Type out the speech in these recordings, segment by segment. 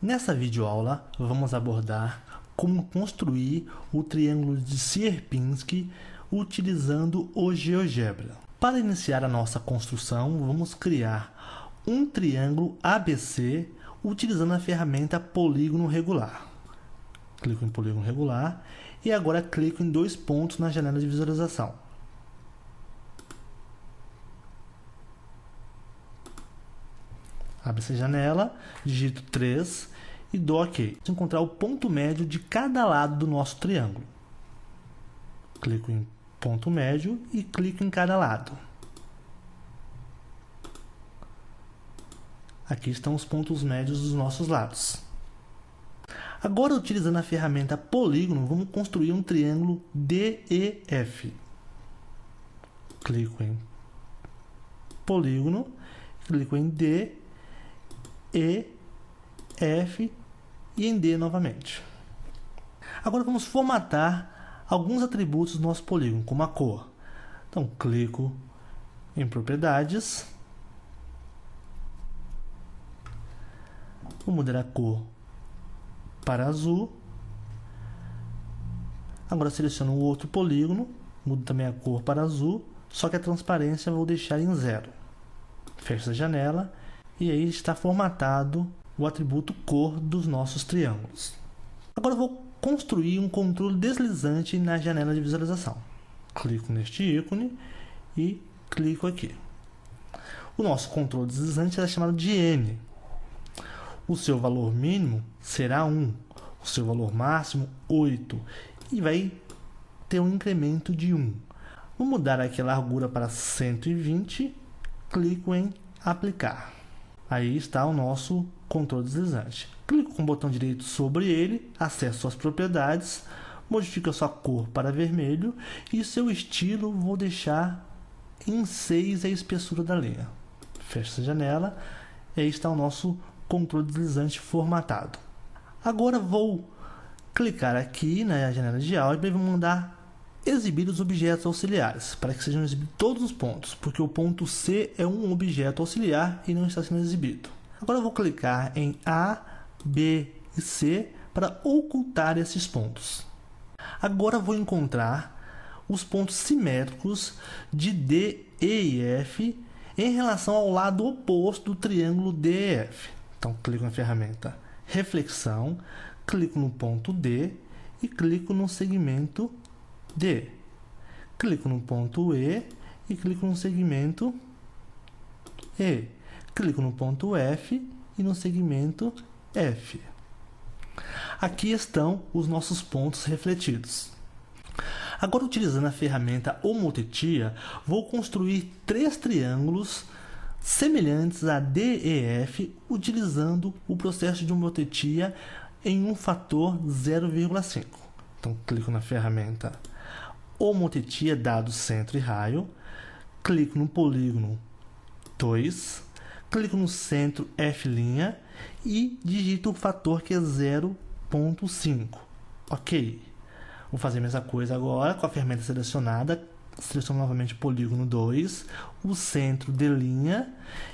Nessa videoaula, vamos abordar como construir o triângulo de Sierpinski utilizando o GeoGebra. Para iniciar a nossa construção, vamos criar um triângulo ABC utilizando a ferramenta Polígono Regular. Clico em Polígono Regular e agora clico em dois pontos na janela de visualização. Abre essa janela, digito 3 e dou OK. Vamos encontrar o ponto médio de cada lado do nosso triângulo. Clico em ponto médio e clico em cada lado. Aqui estão os pontos médios dos nossos lados. Agora, utilizando a ferramenta Polígono, vamos construir um triângulo DEF. Clico em Polígono, clico em D, E, F e em D novamente. Agora vamos formatar alguns atributos do nosso polígono, como a cor. Então, clico em Propriedades. Vou mudar a cor para azul. Agora seleciono o outro polígono, mudo também a cor para azul, só que a transparência eu vou deixar em 0. Fecho a janela e aí está formatado o atributo cor dos nossos triângulos. Agora eu vou construir um controle deslizante na janela de visualização. Clico neste ícone e clico aqui. O nosso controle deslizante é chamado de N. O seu valor mínimo será 1, o seu valor máximo 8 e vai ter um incremento de 1. Vou mudar aqui a largura para 120, clico em Aplicar. Aí está o nosso controle deslizante. Clico com o botão direito sobre ele, acesso suas propriedades, modifico a sua cor para vermelho e seu estilo vou deixar em 6 a espessura da linha. Fecho essa janela e aí está o nosso controle deslizante formatado. Agora vou clicar aqui na janela de álgebra e vou mandar exibir os objetos auxiliares, para que sejam exibidos todos os pontos, porque o ponto C é um objeto auxiliar e não está sendo exibido. Agora eu vou clicar em A, B e C para ocultar esses pontos. Agora vou encontrar os pontos simétricos de D, E e F em relação ao lado oposto do triângulo DEF. Então clico na ferramenta Reflexão, clico no ponto D e clico no segmento D. Clico no ponto E e clico no segmento E. Clico no ponto F e no segmento F. Aqui estão os nossos pontos refletidos. Agora, utilizando a ferramenta Homotetia, vou construir 3 triângulos semelhantes a DEF utilizando o processo de homotetia em um fator 0,5. Então, clico na ferramenta Homotetia, dado centro e raio, clico no polígono 2, clico no centro F' e digito o fator que é 0,5. Ok. Vou fazer a mesma coisa agora com a ferramenta selecionada. Seleciono novamente o polígono 2, o centro D'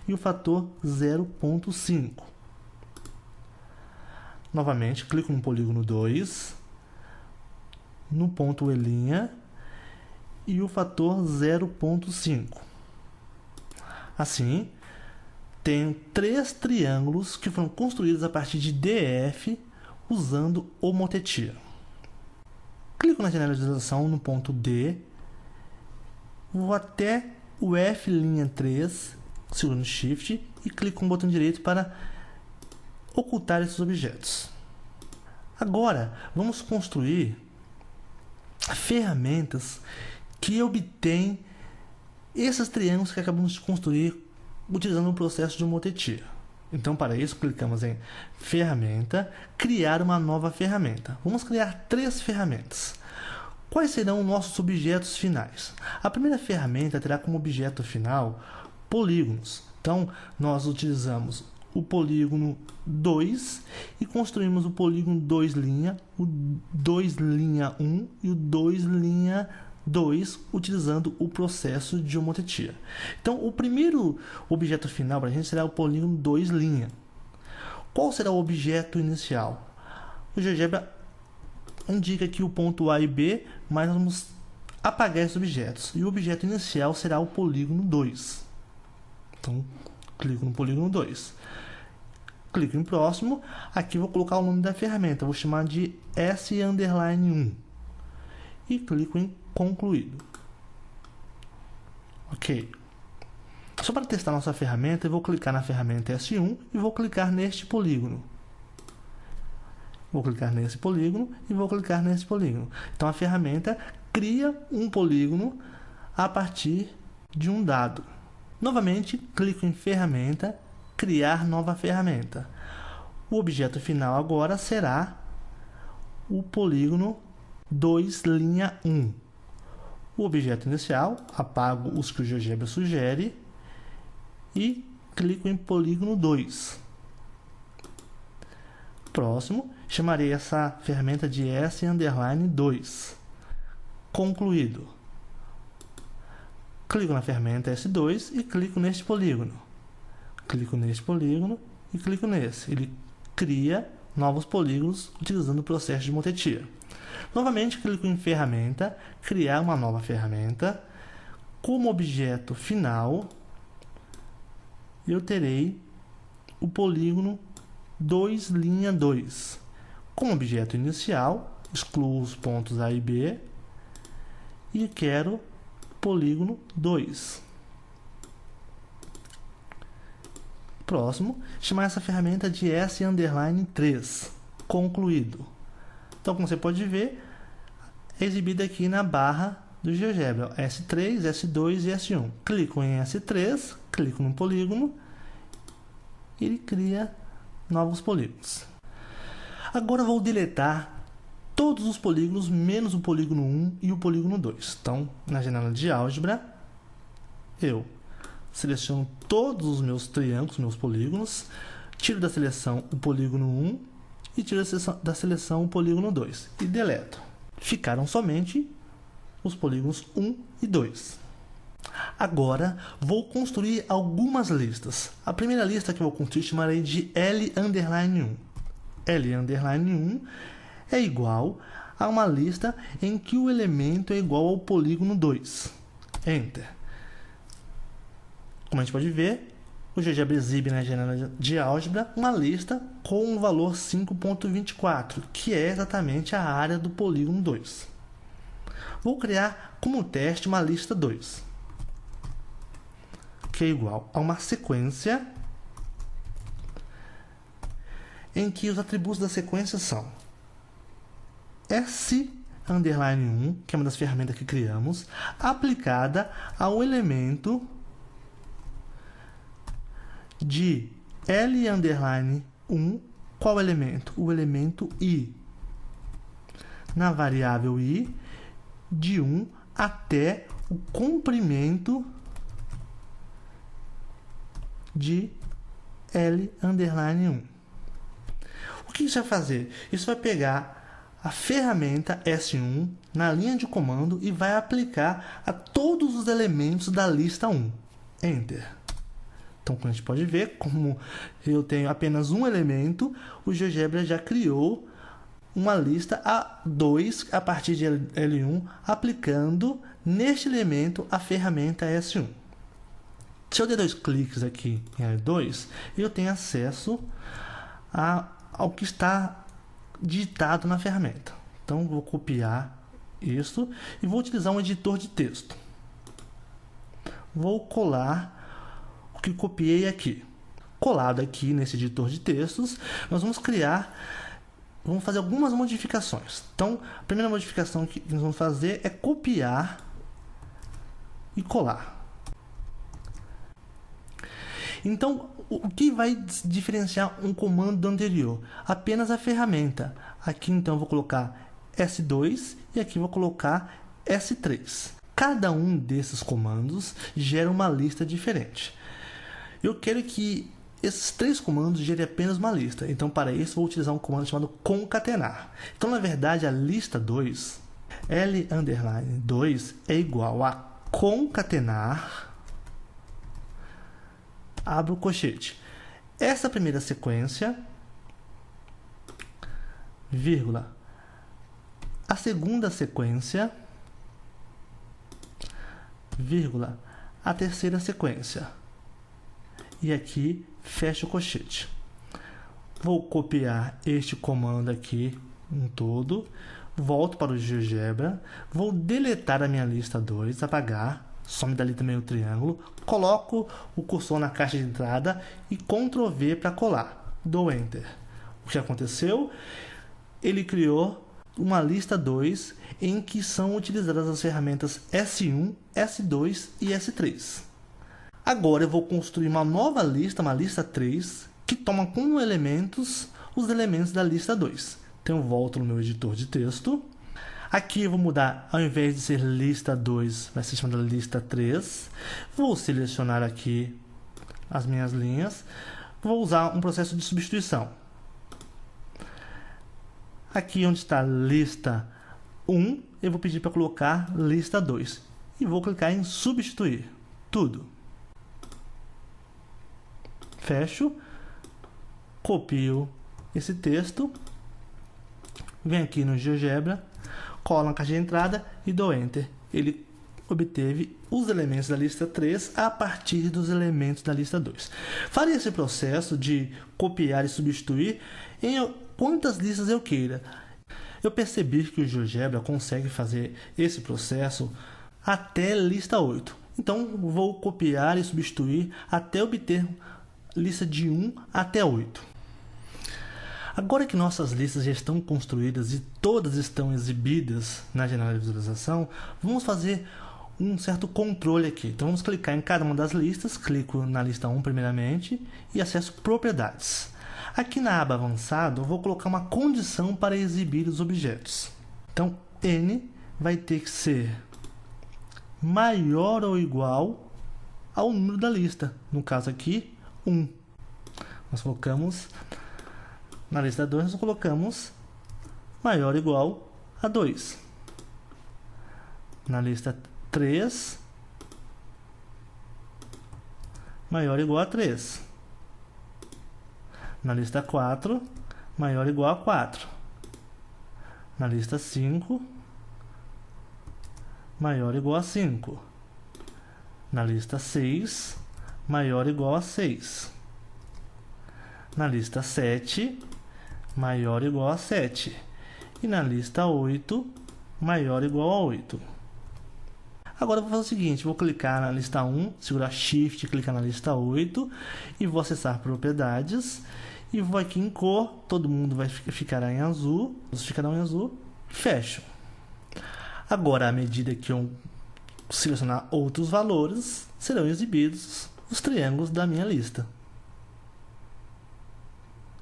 e o fator 0,5. Novamente, clico no polígono 2, no ponto E' e o fator 0,5. Assim, tenho 3 triângulos que foram construídos a partir de DF usando homotetia. Clico na janela de visualização no ponto D, vou até o F'3, segurando Shift e clico com o botão direito para ocultar esses objetos. Agora, vamos construir ferramentas que obtêm esses triângulos que acabamos de construir utilizando o processo de homotetia. Então, para isso, clicamos em Ferramenta, Criar uma nova ferramenta. Vamos criar 3 ferramentas. Quais serão nossos objetos finais? A primeira ferramenta terá como objeto final polígonos. Então, nós utilizamos o polígono 2 e construímos o polígono 2', o 2'1 e o 2'2, utilizando o processo de homotetia. Então, o primeiro objeto final para a gente será o polígono 2'. Qual será o objeto inicial? O GeoGebra indica aqui o ponto A e B, mas nós vamos apagar esses objetos. E o objeto inicial será o polígono 2. Então, clico no polígono 2. Clico em próximo. Aqui vou colocar o nome da ferramenta. Vou chamar de S_1. E clico em concluído. Ok. Só para testar nossa ferramenta, eu vou clicar na ferramenta S1 e vou clicar neste polígono. Vou clicar nesse polígono e vou clicar nesse polígono. Então, a ferramenta cria um polígono a partir de um dado. Novamente, clico em ferramenta, criar nova ferramenta. O objeto final agora será o polígono 2'1. O objeto inicial, apago os que o GeoGebra sugere e clico em polígono 2. Próximo, chamarei essa ferramenta de S_2. Concluído. Clico na ferramenta S2 e clico neste polígono. Clico neste polígono e clico nesse. Ele cria novos polígonos utilizando o processo de motetia. Novamente, clico em ferramenta, criar uma nova ferramenta. Como objeto final, eu terei o polígono 2'2. Como objeto inicial, excluo os pontos A e B e quero polígono 2. Próximo, chamar essa ferramenta de S_3. Concluído. Então, como você pode ver, é exibida aqui na barra do GeoGebra, S3, S2 e S1. Clico em S3, clico no polígono e ele cria novos polígonos. Agora vou deletar todos os polígonos, menos o polígono 1 e o polígono 2. Então, na janela de álgebra, eu seleciono todos os meus triângulos, meus polígonos, tiro da seleção o polígono 1 e tiro da seleção o polígono 2 e deleto. Ficaram somente os polígonos 1 e 2. Agora, vou construir algumas listas. A primeira lista que eu vou construir chamarei de L_1. L_1 é igual a uma lista em que o elemento é igual ao polígono 2. Enter. Como a gente pode ver, o GeoGebra exibe na janela de álgebra uma lista com o valor 5.24, que é exatamente a área do polígono 2. Vou criar como teste uma lista 2, que é igual a uma sequência em que os atributos da sequência são S_1, que é uma das ferramentas que criamos, aplicada ao elemento de L_1. Qual elemento? O elemento I. Na variável I, de 1 até o comprimento de L_1. O que isso vai fazer? Isso vai pegar a ferramenta S1 na linha de comando e vai aplicar a todos os elementos da lista 1. Enter. Então, como a gente pode ver, como eu tenho apenas um elemento, o GeoGebra já criou uma lista A2 a partir de L1, aplicando neste elemento a ferramenta S1. Se eu der 2 cliques aqui em L2, eu tenho acesso ao que está digitado na ferramenta. Então, vou copiar isso e vou utilizar um editor de texto. Vou colar o que copiei aqui. Colado aqui nesse editor de textos, nós vamos fazer algumas modificações. Então, a primeira modificação que nós vamos fazer é copiar e colar. Então, o que vai diferenciar um comando do anterior? Apenas a ferramenta. Aqui, então, eu vou colocar S2 e aqui vou colocar S3. Cada um desses comandos gera uma lista diferente. Eu quero que esses 3 comandos gerem apenas uma lista. Então, para isso, vou utilizar um comando chamado concatenar. Então, na verdade, a lista 2, L_2, é igual a concatenar, abro o colchete. Essa primeira sequência vírgula, a segunda sequência, vírgula, a terceira sequência. E aqui fecha o colchete. Vou copiar este comando aqui um todo, volto para o GeoGebra, vou deletar a minha lista 2, apagar, some dali também o triângulo, coloco o cursor na caixa de entrada e Ctrl V para colar, dou Enter. O que aconteceu? Ele criou uma lista 2 em que são utilizadas as ferramentas S1, S2 e S3. Agora eu vou construir uma nova lista, uma lista 3, que toma como elementos os elementos da lista 2. Então eu volto no meu editor de texto. Aqui eu vou mudar, ao invés de ser lista 2, vai ser chamada lista 3. Vou selecionar aqui as minhas linhas. Vou usar um processo de substituição. Aqui onde está lista 1, eu vou pedir para colocar lista 2. E vou clicar em substituir tudo. Fecho. Copio esse texto. Venho aqui no GeoGebra, colo na caixa de entrada e dou Enter. Ele obteve os elementos da lista 3 a partir dos elementos da lista 2. Farei esse processo de copiar e substituir em quantas listas eu queira. Eu percebi que o GeoGebra consegue fazer esse processo até lista 8. Então, vou copiar e substituir até obter lista de 1 até 8. Agora que nossas listas já estão construídas e todas estão exibidas na janela de visualização, vamos fazer um certo controle aqui. Então vamos clicar em cada uma das listas, clico na lista 1 primeiramente e acesso propriedades. Aqui na aba avançado eu vou colocar uma condição para exibir os objetos. Então N vai ter que ser maior ou igual ao número da lista, no caso aqui 1. Nós colocamos na lista 2, nós colocamos maior ou igual a 2. Na lista 3, maior ou igual a 3. Na lista 4, maior ou igual a 4. Na lista 5, maior ou igual a 5. Na lista 6, maior ou igual a 6. Na lista 7, maior ou igual a 7. E na lista 8, maior ou igual a 8. Agora eu vou fazer o seguinte, vou clicar na lista 1, segurar Shift, clicar na lista 8 e vou acessar propriedades e vou aqui em cor, todo mundo vai ficar em azul, fecho. Agora, à medida que eu selecionar outros valores, serão exibidos os triângulos da minha lista.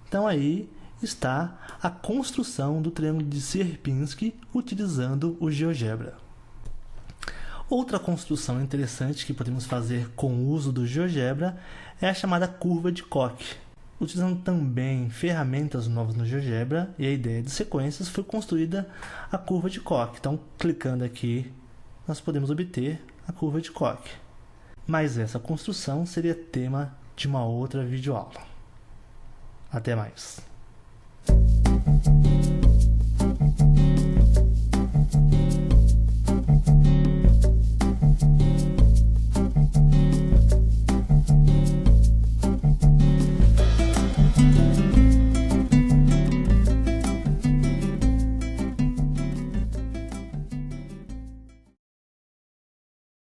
Então aí está a construção do triângulo de Sierpinski utilizando o GeoGebra. Outra construção interessante que podemos fazer com o uso do GeoGebra é a chamada curva de Koch. Utilizando também ferramentas novas no GeoGebra e a ideia de sequências, foi construída a curva de Koch. Então, clicando aqui, nós podemos obter a curva de Koch. Mas essa construção seria tema de uma outra videoaula. Até mais!